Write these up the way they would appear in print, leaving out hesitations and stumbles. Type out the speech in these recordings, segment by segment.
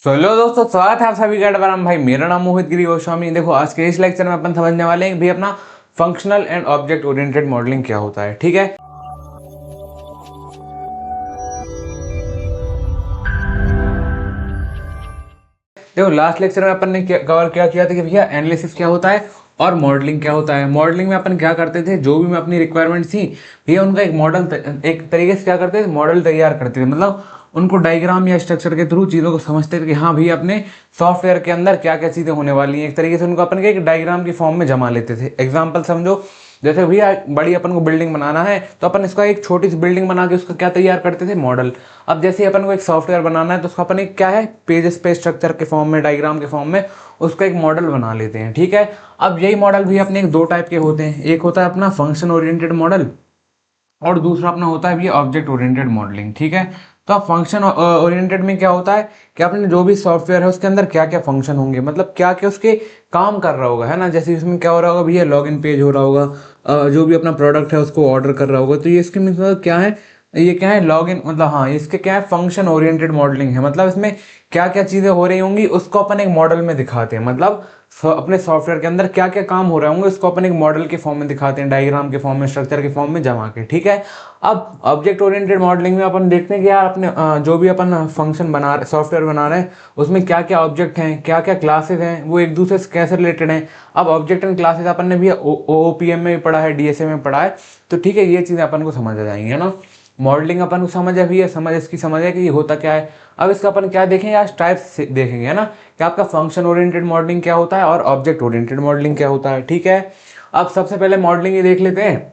तो हेलो दोस्तों, स्वागत है आप सभी का एडवाराम भाई। मेरा नाम मोहित गिरी गोस्वामी। देखो, आज के इस लेक्चर में अपन समझने वाले हैं कि भाई अपना functional and object oriented modelling क्या होता है। ठीक है, देखो लास्ट लेक्चर में अपन ने कवर क्या किया था कि भैया एनालिसिस क्या होता है और मॉडलिंग क्या होता है। मॉडलिंग में अपन क्या करते थे, जो भी मैं अपनी रिक्वायरमेंट थी भैया उनका एक मॉडल एक तरीके से क्या करते थे, मॉडल तैयार करते थे। मतलब उनको डायग्राम या स्ट्रक्चर के थ्रू चीज़ों को समझते थे कि हाँ भैया अपने सॉफ्टवेयर के अंदर क्या क्या चीज़ें होने वाली हैं। एक तरीके से उनको अपन के एक डायग्राम की फॉर्म में जमा लेते थे। एग्जाम्पल समझो, जैसे भैया बड़ी अपन को बिल्डिंग बनाना है तो अपन इसका एक छोटी सी बिल्डिंग बना के उसका क्या तैयार करते थे, मॉडल। अब जैसे ही अपन को एक सॉफ्टवेयर बनाना है तो उसका अपन एक क्या है, पेजेस पे स्ट्रक्चर के फॉर्म में, डायग्राम के फॉर्म में उसका एक मॉडल बना लेते हैं। ठीक है, अब यही मॉडल भी अपने एक दो टाइप के होते हैं। एक होता है अपना फंक्शन ओरिएंटेड मॉडल और दूसरा अपना होता है भैया ऑब्जेक्ट ओरिएंटेड मॉडलिंग। ठीक है, तो अब फंक्शन ओरिएंटेड में क्या होता है कि अपने जो भी सॉफ्टवेयर है उसके अंदर क्या क्या फंक्शन होंगे, मतलब क्या क्या उसके काम कर रहा होगा, है ना। जैसे इसमें क्या हो रहा होगा भैया, लॉगिन पेज हो रहा होगा, जो भी अपना प्रोडक्ट है उसको ऑर्डर कर रहा होगा। तो ये इसके मतलब क्या है, ये क्या है, लॉगिन, मतलब हाँ इसके क्या है, फंक्शन ओरिएंटेड मॉडलिंग है। मतलब इसमें क्या क्या चीज़ें हो रही होंगी उसको अपन एक मॉडल में दिखाते हैं। मतलब अपने सॉफ्टवेयर के अंदर क्या क्या काम हो रहे होंगे उसको अपन एक मॉडल के फॉर्म में दिखाते हैं, डायग्राम के फॉर्म में, स्ट्रक्चर के फॉर्म में जमा के। ठीक है, अब ऑब्जेक्ट ओरिएंटेड मॉडलिंग में अपन देखते हैं कि यार अपने जो भी अपन फंक्शन बना रहे, सॉफ्टवेयर बना रहे हैं, उसमें क्या क्या ऑब्जेक्ट हैं, क्या क्या क्लासेस हैं, वो एक दूसरे से कैसे रिलेटेड हैं। अब ऑब्जेक्ट एंड क्लासेस अपन ने भी OOPM में भी पढ़ा है, DSA में पढ़ा है। तो ठीक है, ये चीज़ें अपन को समझ आ जाएंगी, है ना। मॉडलिंग अपन को समझ है भैया, समझ इसकी समझ है कि ये होता क्या है। अब इसका अपन क्या देखेंगे, आज टाइप्स देखेंगे, है ना, कि आपका फंक्शन ओरिएंटेड मॉडलिंग क्या होता है और ऑब्जेक्ट ओरिएंटेड मॉडलिंग क्या होता है। ठीक है, अब सबसे पहले मॉडलिंग ही देख लेते हैं।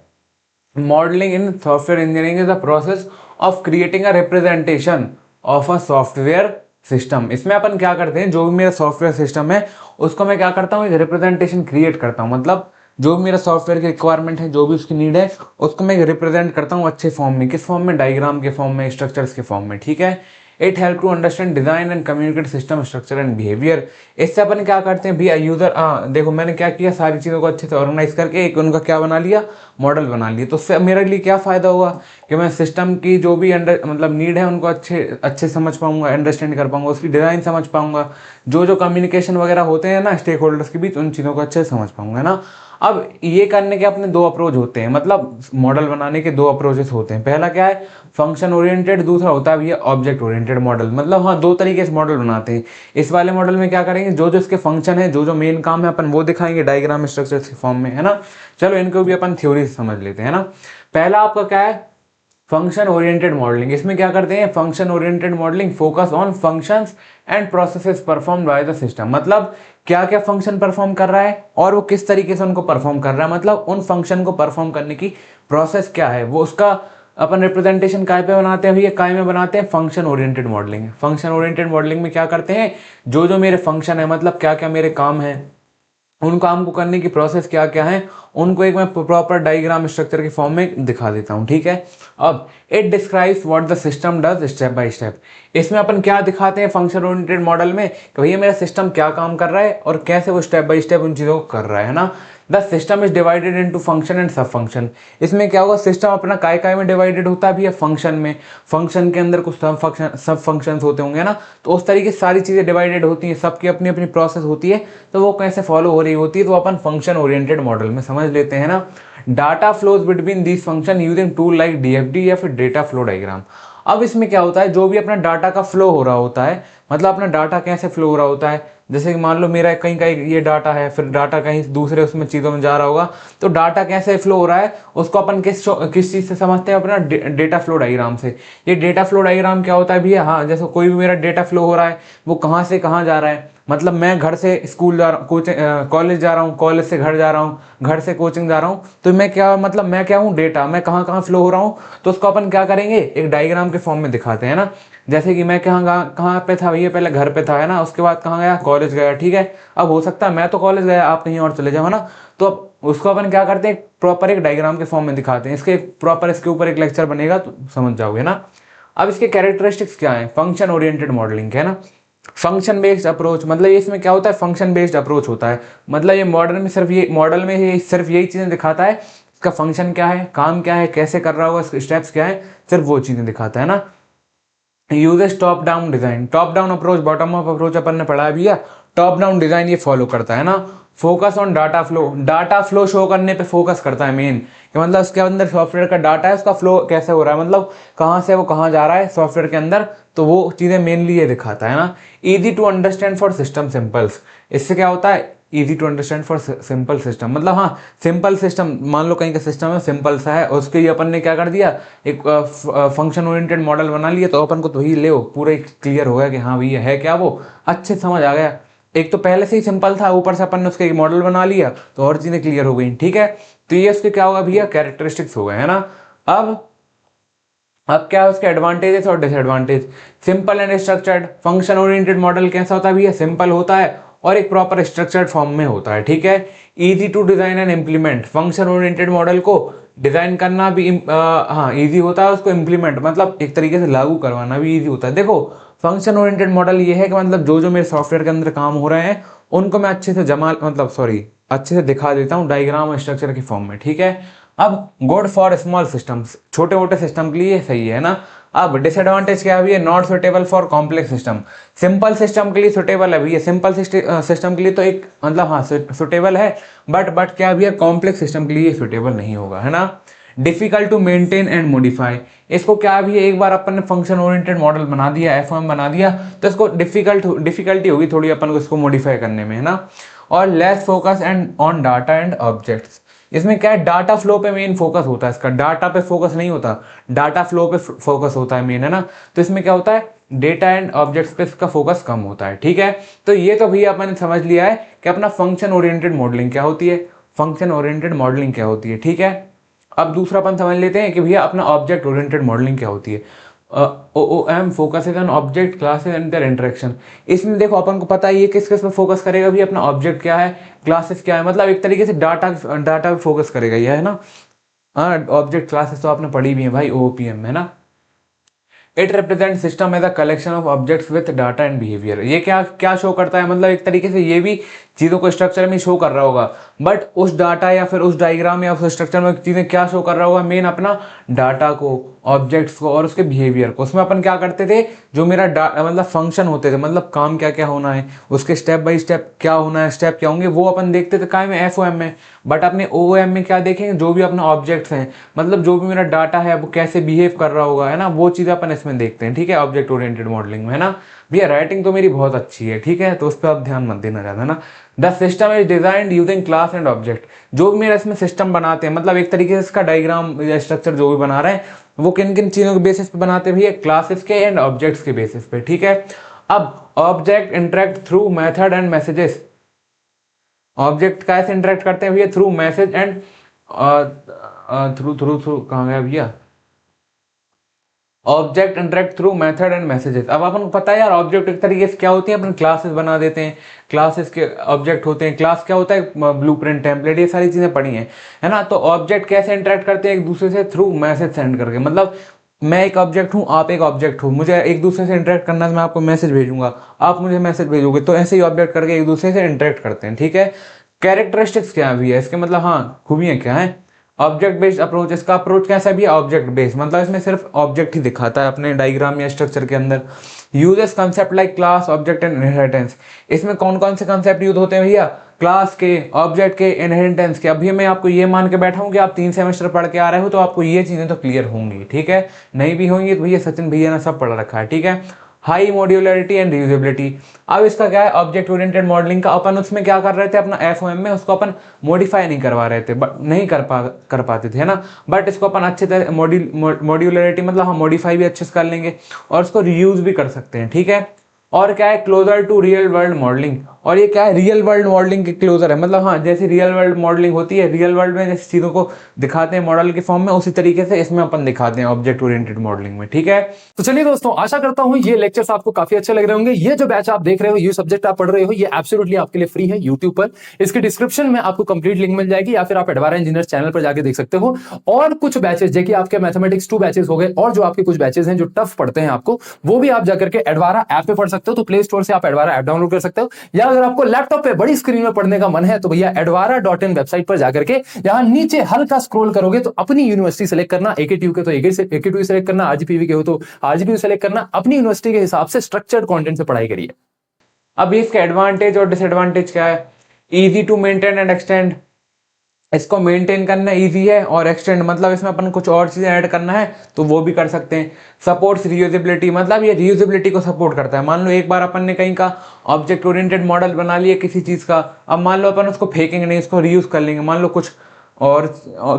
Modelling in software engineering is the process of creating a representation of a software system. इसमें अपन क्या करते हैं, जो भी मेरा सॉफ्टवेयर सिस्टम है उसको मैं क्या करता हूँ, एक रिप्रेजेंटेशन क्रिएट करता हूँ। मतलब जो भी मेरा सॉफ्टवेयर की रिक्वायरमेंट है, जो भी उसकी नीड है, उसको मैं रिप्रेजेंट करता हूँ अच्छे फॉर्म में। किस फॉर्म में, डायग्राम के फॉर्म में, स्ट्रक्चर्स के फॉर्म में। ठीक है, it help to understand design and communicate system structure and behaviour. इससे अपन क्या करते हैं भैया, यूजर देखो मैंने क्या किया, सारी चीज़ों को अच्छे से ऑर्गेनाइज करके एक उनका क्या बना लिया, मॉडल बना लिया। तो उससे मेरे लिए क्या फ़ायदा होगा कि मैं सिस्टम की जो भी मतलब नीड है उनको अच्छे अच्छे समझ पाऊंगा, अंडरस्टैंड कर पाऊंगा, उसकी डिज़ाइन समझ पाऊंगा, जो कम्युनिकेशन वगैरह होते हैं ना स्टेक होल्डर्स के बीच, उन चीज़ों को अच्छे से समझ पाऊंगा, है ना। अब ये करने के अपने दो अप्रोच होते हैं, मतलब मॉडल बनाने के दो अप्रोचेस होते हैं। पहला क्या है, फंक्शन ओरिएंटेड, दूसरा होता है भैया ऑब्जेक्ट ओरिएंटेड मॉडल। मतलब हाँ, दो तरीके से मॉडल बनाते हैं। इस वाले मॉडल में क्या करेंगे, जो जो इसके फंक्शन है, जो जो मेन काम है, अपन वो दिखाएंगे डायग्राम स्ट्रक्चर के फॉर्म में, है ना। चलो इनको भी अपन थ्योरी से समझ लेते हैं ना। पहला आपका क्या है, फंक्शन ओरिएंटेड मॉडलिंग। इसमें क्या करते हैं, function oriented modelling focus on functions and processes perform by the system. मतलब क्या क्या फंक्शन परफॉर्म कर रहा है और वो किस तरीके से उनको परफॉर्म कर रहा है, मतलब उन फंक्शन को परफॉर्म करने की प्रोसेस क्या है, वो उसका अपन रिप्रेजेंटेशन काय पे बनाते हैं भैया, काय में बनाते हैं, function oriented modelling. Function oriented modelling में क्या करते हैं, जो जो मेरे फंक्शन है, मतलब क्या क्या मेरे काम है, उन काम को करने की प्रोसेस क्या क्या है, उनको एक मैं प्रॉपर डायग्राम स्ट्रक्चर के फॉर्म में दिखा देता हूँ। ठीक है, अब it describes what the system does step by step. इसमें अपन क्या दिखाते हैं फंक्शन ओरिएंटेड मॉडल में, कि भैया मेरा सिस्टम क्या काम कर रहा है और कैसे वो स्टेप बाय स्टेप उन चीज़ों को कर रहा है ना। The system is divided into function and सब फंक्शन। इसमें क्या होगा, सिस्टम अपना काय काय में डिवाइडेड होता है भैया, फंक्शन में। फंक्शन के अंदर कुछ सब फंक्शन होते होंगे ना, तो उस तरीके से सारी चीज़ें डिवाइडेड होती हैं, सबकी अपनी अपनी प्रोसेस होती है, तो वो कैसे फॉलो हो रही होती है, तो अपन फंक्शन ओरिएंटेड मॉडल में समझ लेते हैं ना। Data flows between this function using tool like DFD या फिर डेटा फ्लो डायग्राम। अब इसमें क्या होता है, जो भी अपना डाटा का फ्लो हो रहा होता है, मतलब अपना डाटा कैसे फ्लो हो रहा होता है, जैसे कि मान लो मेरा कहीं कहीं ये डाटा है, फिर डाटा कहीं दूसरे उसमें चीज़ों में जा रहा होगा, तो डाटा कैसे फ्लो हो रहा है उसको अपन किस चीज़ से समझते हैं, अपना डेटा फ्लो डायग्राम से। ये डेटा फ्लो डायग्राम क्या होता है भैया, हाँ जैसे कोई भी मेरा डेटा फ्लो हो रहा है, वो कहाँ से कहाँ जा रहा है, मतलब मैं घर से स्कूल जा रहा हूँ, कोचिंग कॉलेज जा रहा हूँ, कॉलेज से घर जा रहा हूँ, घर से कोचिंग जा रहा हूँ, तो मैं क्या, मतलब मैं क्या हूँ, डेटा, मैं कहाँ कहाँ फ्लो हो रहा हूँ, तो उसको अपन क्या करेंगे, एक डायग्राम के फॉर्म में दिखाते हैं ना। जैसे कि मैं कहाँ कहाँ पे था भैया, पहले घर पे था, है ना, उसके बाद कहाँ गया, कॉलेज गया। ठीक है, अब हो सकता है मैं तो कॉलेज गया, आप कहीं और चले जाओ, है ना। तो अब उसको अपन क्या करते हैं, प्रॉपर एक डायग्राम के फॉर्म में दिखाते हैं। इसके प्रॉपर इसके ऊपर एक लेक्चर बनेगा तो समझ जाओगे ना। अब इसके कैरेक्टरिस्टिक्स क्या है, फंक्शन ओरिएंटेड मॉडलिंग, है ना। फंक्शन बेस्ड अप्रोच, मतलब इसमें क्या होता है, फंक्शन बेस्ड अप्रोच होता है। मतलब ये मॉडल में सिर्फ ये मॉडल में ये सिर्फ यही चीज़ें दिखाता है, इसका फंक्शन क्या है, काम क्या है, कैसे कर रहा होगा, इसके स्टेप्स क्या है, सिर्फ वो चीज़ें दिखाता है ना। Uses top down design, top down approach, bottom up approach अपन ने पढ़ा भी है। टॉप डाउन डिजाइन ये फॉलो करता है ना। Focus on data flow show करने पे फोकस करता है मेन, कि मतलब उसके अंदर सॉफ्टवेयर का डाटा है, उसका फ्लो कैसे हो रहा है, मतलब कहाँ से वो कहाँ जा रहा है सॉफ्टवेयर के अंदर, तो वो चीजें मेनली ये दिखाता है ना। Easy to understand for system simples, इससे क्या होता है, easy to understand for simple system, मतलब हाँ सिंपल सिस्टम, मान लो कहीं का सिस्टम है सिंपल सा है, उसके लिए अपन ने क्या कर दिया, एक फंक्शन ओरिएंटेड मॉडल बना लिया, तो अपन को तो ही ले पूरा क्लियर हो गया कि हाँ भैया है क्या, वो अच्छे समझ आ गया। एक तो पहले से ही सिंपल था, ऊपर से अपन ने उसका एक मॉडल बना लिया, तो और चीजें क्लियर हो गई, ठीक है। तो ये उसके क्या होगा भैया, कैरेक्टरिस्टिक्स हो गए, है ना। अब क्या है उसके एडवांटेजेस और disadvantage. Simple and structured, function oriented model कैसा होता है भैया, सिंपल होता है और एक प्रॉपर स्ट्रक्चर्ड फॉर्म में होता है, ठीक है। Easy to design and implement, function oriented model को डिजाइन करना भी हाँ इजी होता है, उसको इम्प्लीमेंट मतलब एक तरीके से लागू करवाना भी इजी होता है। देखो फंक्शन ओरिएंटेड मॉडल ये है कि मतलब जो जो मेरे सॉफ्टवेयर के अंदर काम हो रहे हैं उनको मैं अच्छे से अच्छे से दिखा देता हूँ डायग्राम और स्ट्रक्चर की फॉर्म में, ठीक है। अब गुड फॉर स्मॉल सिस्टम्स, छोटे मोटे सिस्टम के लिए सही है ना। अब डिसएडवांटेज क्या है, not suitable for complex system, simple system के लिए सुटेबल है भैया, सिंपल सिस्टम के लिए तो एक मतलब हाँ सुटेबल है, बट क्या भैया कॉम्प्लेक्स सिस्टम के लिए सुटेबल नहीं होगा, है ना। Difficult to maintain and modify, इसको क्या भी एक बार अपन ने फंक्शन ओरिएंटेड मॉडल बना दिया, एफओएम बना दिया, तो इसको डिफिकल्टी होगी थोड़ी अपन को इसको मॉडिफाई करने में, है ना। और less focus and on data and objects, इसमें क्या है डाटा फ्लो पे मेन फोकस होता है इसका, डाटा पे फोकस नहीं होता, डाटा फ्लो पे फोकस होता है मेन, है ना। तो इसमें क्या होता है डेटा एंड ऑब्जेक्ट्स पे इसका फोकस कम होता है, ठीक है। तो ये तो भैया अपन ने समझ लिया है कि अपना फंक्शन ओरिएंटेड मॉडलिंग क्या होती है, फंक्शन ओरिएंटेड मॉडलिंग क्या होती है, ठीक है। अब दूसरा अपन समझ लेते हैं कि भैया अपना ऑब्जेक्ट ओरिएंटेड मॉडलिंग क्या होती है। OOM focuses on object classes and there interaction, इसमें देखो अपन को पता है ये किस किस पे फोकस करेगा भी, अपना ऑब्जेक्ट क्या है, क्लासेस क्या है, मतलब एक तरीके से डाटा डाटा पे फोकस करेगा ये, है ना। हाँ ऑब्जेक्ट क्लासेस तो आपने पढ़ी भी है भाई, OOPM, है ना। It represent system as a collection of objects with data and behaviour, ये क्या क्या शो करता है, मतलब एक तरीके से ये भी चीजों को स्ट्रक्चर में शो कर रहा होगा, बट उस डाटा या फिर उस डायग्राम या उस स्ट्रक्चर में चीजें क्या शो कर रहा होगा, मेन अपना डाटा को, ऑब्जेक्ट्स को और उसके बिहेवियर को। उसमें अपन क्या करते थे, जो मेरा मतलब फंक्शन होते थे, मतलब काम क्या क्या होना है, उसके स्टेप बाय स्टेप क्या होना है, स्टेप क्या होंगे, वो अपन देखते थे काय में, एफओएम में। बट अपने ओओएम में क्या देखेंगे, जो भी अपना ऑब्जेक्ट्स हैं, मतलब जो भी मेरा डाटा है वो कैसे बिहेव कर रहा होगा, है ना, वो चीज़ अपन इसमें देखते हैं, ठीक है, ऑब्जेक्ट ओरिएंटेड मॉडलिंग में, है ना। भैया राइटिंग तो मेरी बहुत अच्छी है, ठीक है, तो उस पर आप ध्यान मत देना ज़्यादा ना। The system is designed using class and object, जो भी मेरा इसमें सिस्टम बनाते हैं, मतलब एक तरीके से इसका डायग्राम या स्ट्रक्चर जो भी बना रहे हैं, वो किन किन चीज़ों के बेसिस पे बनाते हैं भैया, क्लासेस के एंड ऑब्जेक्ट्स के बेसिस पे, ठीक है। अब object interact through method and messages, object कैसे इंटरेक्ट करते हैं भैया, through message and through through through कहाँ गया भैया, object interact through method and messages. अब अपन को पता है यार ऑब्जेक्ट एक तरीके से क्या होती है, अपन क्लासेस बना देते हैं, क्लासेस के ऑब्जेक्ट होते हैं, क्लास क्या होता है, ब्लूप्रिंट टेम्पलेट, ये सारी चीजें पढ़ी हैं, है ना। तो ऑब्जेक्ट कैसे इंटरेक्ट करते हैं एक दूसरे से, थ्रू मैसेज सेंड करके, मतलब मैं एक ऑब्जेक्ट हूँ, आप एक ऑब्जेक्ट हो, मुझे एक दूसरे से इंटरेक्ट करना है, मैं आपको मैसेज भेजूंगा, आप मुझे मैसेज भेजोगे, तो ऐसे ही ऑब्जेक्ट करके एक दूसरे से इंटरेक्ट करते हैं, ठीक है। कैरेक्टरिस्टिक्स क्या भी है इसके, मतलब हाँ खूबियाँ क्या है, ऑब्जेक्ट बेस्ड अप्रोच, इसका अप्रोच कैसा भी है, ऑब्जेक्ट बेस्ड, मतलब इसमें सिर्फ ऑब्जेक्ट ही दिखाता है अपने डायग्राम या स्ट्रक्चर के अंदर। Uses concept like class object and inheritance, इसमें कौन कौन से कंसेप्ट यूज होते हैं भैया, क्लास के, ऑब्जेक्ट के, इनहेरिटेंस के। अभी मैं आपको ये मान के बैठा हूँ कि आप 3 सेमेस्टर पढ़ के आ रहे हो, तो आपको ये चीजें तो क्लियर होंगी, ठीक है, नहीं भी होंगी तो भैया सचिन भैया ने सब पढ़ रखा है, ठीक है। हाई मॉड्यूलरिटी एंड रीयूजेबिलिटी, अब इसका क्या है, ऑब्जेक्ट ओरिएंटेड मॉडलिंग का अपन उसमें क्या कर रहे थे, अपना एफओएम में उसको अपन मॉडिफाई नहीं करवा रहे थे, बट नहीं कर पाते थे, है ना। बट इसको अपन अच्छे तरह मॉड्यूलरिटी मतलब हम मॉडिफाई भी अच्छे से कर लेंगे और उसको रीयूज भी कर सकते हैं, ठीक है। और क्या है, closer to real world modelling, और ये क्या है, रियल वर्ल्ड मॉडलिंग के क्लोजर है, मतलब हाँ जैसे रियल वर्ल्ड मॉडलिंग होती है, रियल वर्ल्ड में जैसे चीजों को दिखाते हैं मॉडल के फॉर्म में, उसी तरीके से इसमें अपन दिखाते हैं ऑब्जेक्ट ओरिएंटेड मॉडलिंग में, ठीक है। तो चलिए दोस्तों, आशा करता हूं ये लेक्चर्स आपको काफी अच्छे लग रहे होंगे। ये जो बैच आप देख रहे हो, ये सब्जेक्ट आप पढ़ रहे हो, ये एब्सोल्युटली आपके लिए फ्री है यूट्यूब पर। इसके डिस्क्रिप्शन में आपको कंप्लीट लिंक मिल जाएगी, या फिर आप एडवारा इंजीनियर चैनल पर जाके देख सकते हो। और कुछ बैचेस, जैसे आपके मैथमेटिक्स 2 बैचेस हो गए, और जो आपके कुछ बैचेस हैं जो टफ पढ़ते हैं आपको, वो भी आप जाकर के एडवारा ऐप पे पढ़ सकते सकते हो तो प्ले स्टोर से आप एडवारा ऐप डाउनलोड कर सकते हो, या अगर आपको लैपटॉप पे बड़ी स्क्रीन में पढ़ने का मन है तो भैया advara.in वेबसाइट पर जाकर के यहाँ नीचे हल्का स्क्रॉल करोगे तो अपनी यूनिवर्सिटी सेलेक्ट करना, AKTU के तो AKTU सेलेक्ट करना, RGPV के हो तो RGPV सेलेक्ट करना, अपनी यूनिवर्सिटी के हिसाब से स्ट्रक्चर्ड कंटेंट से पढ़ाई करिए। अब इसके एडवांटेज और डिसएडवांटेज क्या है? Easy to maintain and extend, इसको मेंटेन करना इजी है, और एक्सटेंड मतलब इसमें अपन कुछ और चीजें ऐड करना है तो वो भी कर सकते हैं। सपोर्ट्स रीयूजेबिलिटी, मतलब ये रीयूजेबिलिटी को सपोर्ट करता है। मान लो एक बार अपन ने कहीं का ऑब्जेक्ट ओरिएंटेड मॉडल बना लिया किसी चीज का, अब मान लो अपन उसको फेंकेंगे नहीं, उसको रीयूज कर लेंगे। मान लो कुछ और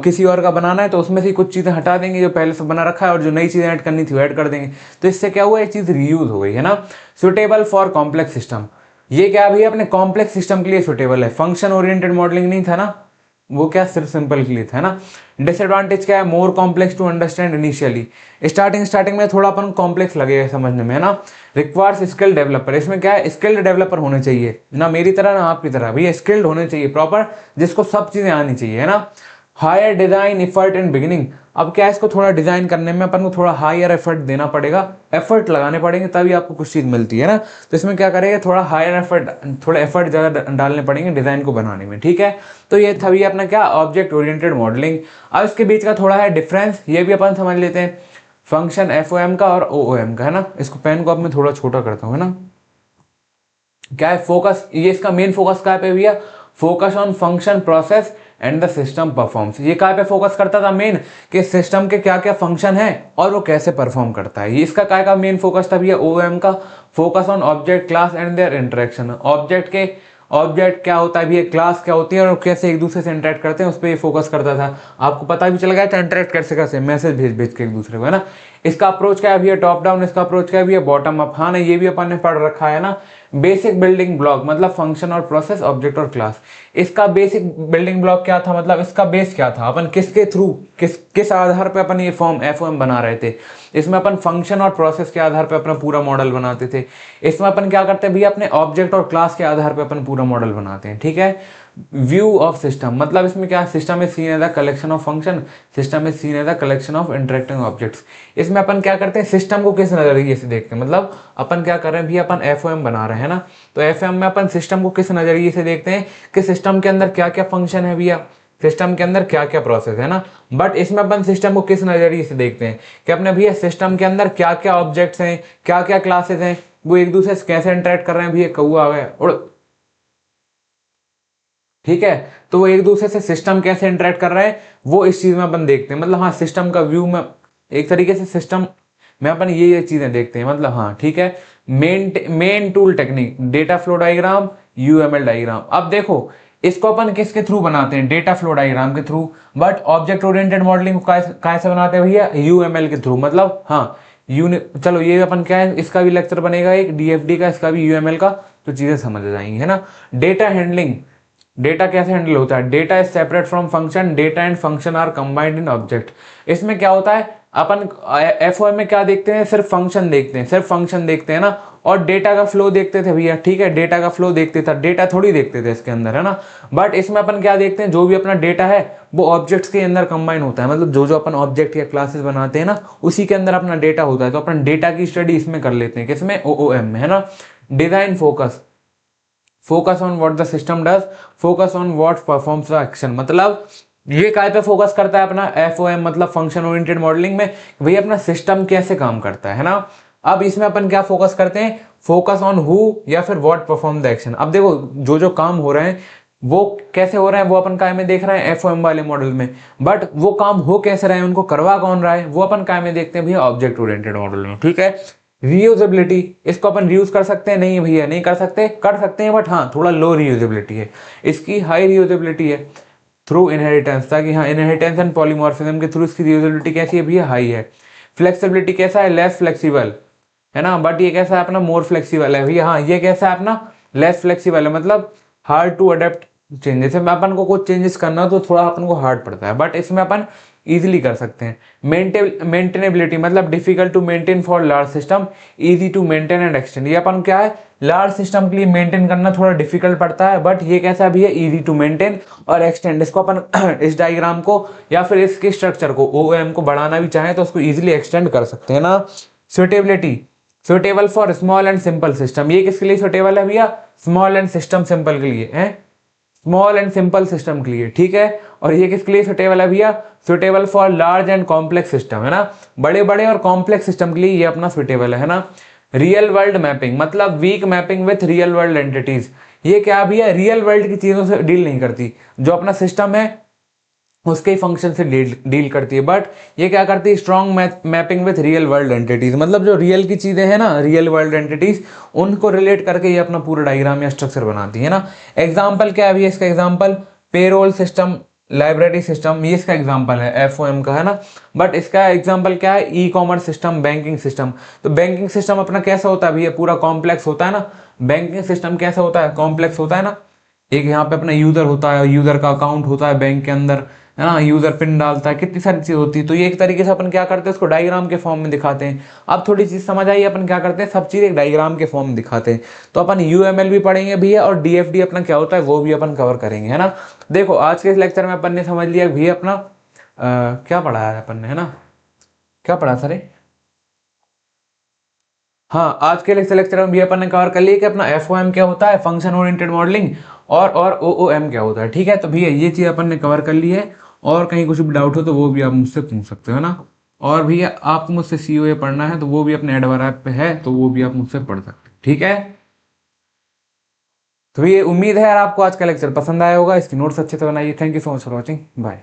किसी और का बनाना है तो उसमें से कुछ चीजें हटा देंगे जो पहले से बना रखा है, और जो नई चीजें ऐड करनी थी वो ऐड कर देंगे। तो इससे क्या हुआ, ये चीज रीयूज हो गई है ना। सुटेबल फॉर कॉम्प्लेक्स सिस्टम, ये क्या भैया अपने कॉम्प्लेक्स सिस्टम के लिए सुटेबल है, फंक्शन ओरिएंटेड मॉडलिंग नहीं था ना, वो क्या सिर्फ सिंपल के लिए था ना। डिसएडवांटेज क्या है? More complex to understand initially, starting में थोड़ा अपन कॉम्प्लेक्स लगेगा समझने में, है ना। रिक्वायर्स स्किल्ड डेवलपर, इसमें क्या है, स्किल्ड डेवलपर होने चाहिए ना, मेरी तरह ना आपकी तरह, भैया स्किल्ड होने चाहिए प्रॉपर, जिसको सब चीजें आनी चाहिए, है ना। Higher design effort in beginning, अब क्या है, इसको थोड़ा डिजाइन करने में अपन को थोड़ा हायर एफर्ट देना पड़ेगा, एफर्ट लगाने पड़ेंगे तभी आपको कुछ चीज मिलती है ना। तो इसमें क्या करेंगे, थोड़ा हायर एफर्ट, थोड़ा एफर्ट ज्यादा डालने पड़ेंगे डिजाइन को बनाने में, ठीक है। तो ये था भी अपना क्या, ऑब्जेक्ट ओरिएंटेड मॉडलिंग। अब इसके बीच का थोड़ा है डिफरेंस, ये भी अपन समझ लेते हैं, फंक्शन FOM का और OOM का, है ना। इसको पेन को अब मैं थोड़ा छोटा करता हूँ, है ना। क्या है फोकस, ये इसका मेन फोकस क्या पे भैया, focus on function process and the system performs. ये क्या पे फोकस करता था मेन, कि सिस्टम के क्या क्या फंक्शन है और वो कैसे परफॉर्म करता है। ये इसका क्या का मेन फोकस था भैया, OOM का, focus on object class and there interaction. Object क्या होता है भैया, क्लास क्या होती है और कैसे एक दूसरे से इंटरेक्ट करते हैं, उस पर ये फोकस करता था। आपको पता भी चल गया था इंटरेक्ट कैसे कैसे, मैसेज भेज के एक दूसरे को, है ना। इसका अप्रोच क्या है भैया, टॉप डाउन, इसका अप्रोच क्या है भैया, बॉटम अप। हाँ ना, ये भी अपन ने पढ़ रखा है ना। बेसिक बिल्डिंग ब्लॉक मतलब फंक्शन और प्रोसेस, ऑब्जेक्ट और क्लास। इसका बेसिक बिल्डिंग ब्लॉक क्या था, मतलब इसका बेस क्या था, अपन किसके थ्रू किस आधार पे अपन ये फॉर्म FOM बना रहे थे। इसमें अपन फंक्शन और प्रोसेस के आधार पे अपना पूरा मॉडल बनाते थे। इसमें अपन क्या करते हैं भैया, अपने ऑब्जेक्ट और क्लास के आधार पे अपन पूरा मॉडल बनाते हैं, ठीक है। व्यू ऑफ सिस्टम, मतलब इसमें क्या, system is seen as the collection of function, system is seen as the collection of interacting objects. इसमें अपन क्या करते हैं, सिस्टम को किस नजरिए से देखते हैं, मतलब अपन क्या कर रहे हैं भैया, अपन FOM बना रहे हैं ना, तो FOM में अपन सिस्टम को किस नजरिए से देखते हैं, कि सिस्टम के अंदर क्या क्या फंक्शन है भैया, सिस्टम के अंदर क्या क्या प्रोसेस है ना। बट इसमें अपन सिस्टम को किस नजरिए से देखते हैं, कि अपने भैया सिस्टम के अंदर क्या क्या ऑब्जेक्ट्स हैं, क्या क्या क्लासेस हैं, वो एक दूसरे से कैसे इंटरेक्ट कर रहे हैं भैया, कौआ आ गया उड़, ठीक है। तो वो एक दूसरे से सिस्टम कैसे इंटरेक्ट कर रहे हैं वो इस चीज में अपन देखते हैं, मतलब हाँ सिस्टम का व्यू में एक तरीके से सिस्टम में अपन ये चीजें देखते हैं, मतलब हाँ ठीक है। Main tool technique, data flow diagram, UML diagram. अब देखो इसको अपन किसके थ्रू बनाते हैं, डेटा फ्लो डायग्राम के through. But object oriented modelling को कैसे बनाते हैं भैया, UML के थ्रू। मतलब हाँ चलो ये अपन क्या है, इसका भी लेक्चर बनेगा एक DFD का, इसका भी UML का, तो चीजें समझ जाएंगी, है ना। डेटा हैंडलिंग, डेटा कैसे हैंडल होता है, data is separate from function, data and function are combined in object. इसमें क्या होता है, अपन FOM में क्या देखते हैं, सिर्फ फंक्शन देखते हैं ना, और डेटा का फ्लो देखते थे भैया, ठीक है, डेटा का फ्लो देखते थे, डेटा थोड़ी देखते थे इसके अंदर, है ना। बट इसमें अपन क्या देखते हैं, जो भी अपना डेटा है वो ऑब्जेक्ट्स के अंदर कंबाइन होता है, मतलब जो अपन ऑब्जेक्ट या क्लासेस बनाते हैं ना उसी के अंदर अपना डेटा होता है। तो अपन डेटा की स्टडी इसमें कर लेते हैं, किसमें, OOM में, है ना। Design focus on what the system does, focus on what performs the action. मतलब ये काय पे फोकस करता है अपना FOM, मतलब फंक्शन ओरिएंटेड मॉडलिंग में, भाई अपना सिस्टम कैसे काम करता है ना। अब इसमें अपन क्या फोकस करते हैं, फोकस ऑन हु या फिर व्हाट परफॉर्म द एक्शन। अब देखो जो काम हो रहे हैं वो कैसे हो रहे हैं, वो अपन काय में देख रहे हैं FOM वाले मॉडल में। बट वो काम हो कैसे रहे हैं, उनको करवा कौन रहा है, वो अपन काय में देखते हैं भैया, ऑब्जेक्ट ओरिएंटेड मॉडल में, ठीक है। रीयूजेबिलिटी, इसको अपन रीयूज कर सकते हैं, नहीं भैया नहीं कर सकते हैं, बट हाँ थोड़ा लो रीयूजेबिलिटी है। इसकी हाई रीयूजेबिलिटी है थ्रू इनहेरिटेंस, ताकि हाँ इनहेरिटेंस एंड पॉलीमॉर्फिज्म के थ्रू इसकी रीयूजेबिलिटी कैसी है भैया, हाई है। फ्लेक्सिबिलिटी कैसा है, लेस फ्लेक्सिबल, है ना। बट ये कैसा है अपना, मोर फ्लेक्सिबल है भैया। हाँ ये कैसा है अपना, लेस फ्लेक्सिबल है, मतलब हार्ड टू अडेप्ट चेंजेस। में अपन को कुछ चेंजेस करना तो थोड़ा अपन को हार्ड पड़ता है, बट इसमें अपन इजीली कर सकते हैं। मेंटेनेबिलिटी मतलब difficult to maintain for large system, easy to maintain and extend. ये अपन क्या है, लार्ज सिस्टम के लिए मेंटेन करना थोड़ा डिफिकल्ट पड़ता है, बट ये कैसा भी है, इजी टू मेंटेन और एक्सटेंड। इसको अपन इस डायग्राम को या फिर इसके स्ट्रक्चर को OOM को बढ़ाना भी चाहें तो उसको इजीली एक्सटेंड कर सकते हैं ना। Suitability, suitable for small and simple system, ये किसके लिए सुटेबल है भैया? स्मॉल एंड सिस्टम सिंपल के लिए है, स्मॉल एंड सिंपल सिस्टम के लिए, ठीक है। और ये किसके लिए सुटेबल है भैया? Suitable for large and complex system, है ना, बड़े बड़े और कॉम्प्लेक्स सिस्टम के लिए ये अपना सुटेबल है ना। रियल वर्ल्ड मैपिंग, मतलब weak mapping with real world entities, ये क्या भैया? रियल वर्ल्ड की चीजों से डील नहीं करती, जो अपना सिस्टम है उसके ही फंक्शन से डील करती है, बट ये क्या करती है? Strong mapping with real world entities, मतलब जो रियल की चीजें हैं ना, रियल वर्ल्ड एंटिटीज, उनको रिलेट करके ये अपना पूरा डायग्राम या स्ट्रक्चर बनाती है ना। एग्जाम्पल क्या है भैया इसका? Example payroll system, library system, ये इसका एग्जाम्पल है FOM का, है ना। बट इसका एग्जाम्पल क्या है? E commerce system, banking system. तो बैंकिंग सिस्टम अपना कैसा होता है भैया? पूरा कॉम्प्लेक्स होता है ना। बैंकिंग सिस्टम कैसा होता है? कॉम्प्लेक्स होता है ना। एक यहाँ पे अपना यूजर होता है, यूजर का अकाउंट होता है बैंक के अंदर, है ना, यूजर पिन डालता है, कितनी सारी चीज होती है। तो ये एक तरीके से अपन क्या करते हैं? उसको डायग्राम के फॉर्म में दिखाते हैं। अब थोड़ी चीज समझ आई, अपन क्या करते हैं? सब चीज एक डायग्राम के फॉर्म में दिखाते हैं। तो अपन UML भी पढ़ेंगे भैया, और DFD अपना क्या होता है वो भी अपन कवर करेंगे, है ना। देखो आज के इस लेक्चर में अपन ने समझ लिया भैया अपना क्या पढ़ा है अपन ने, है ना, क्या पढ़ा सर? हाँ, आज के लेक्चर में भी अपन ने कवर कर लिया कि अपना FOM क्या होता है, फंक्शन ओरिएंटेड मॉडलिंग, और OOM क्या होता है, ठीक है। तो भैया ये चीज अपन ने कवर कर ली है, और कहीं कुछ भी डाउट हो तो वो भी आप मुझसे पूछ सकते हो, है ना। और भैया आपको मुझसे COA पढ़ना है तो वो भी अपने एडवार ऐप पे है, तो वो भी आप मुझसे पढ़ सकते हो, ठीक है। तो ये उम्मीद है यार आपको आज का लेक्चर पसंद आया होगा, इसकी नोट्स अच्छे से बनाइए। Thank you so much for watching, bye.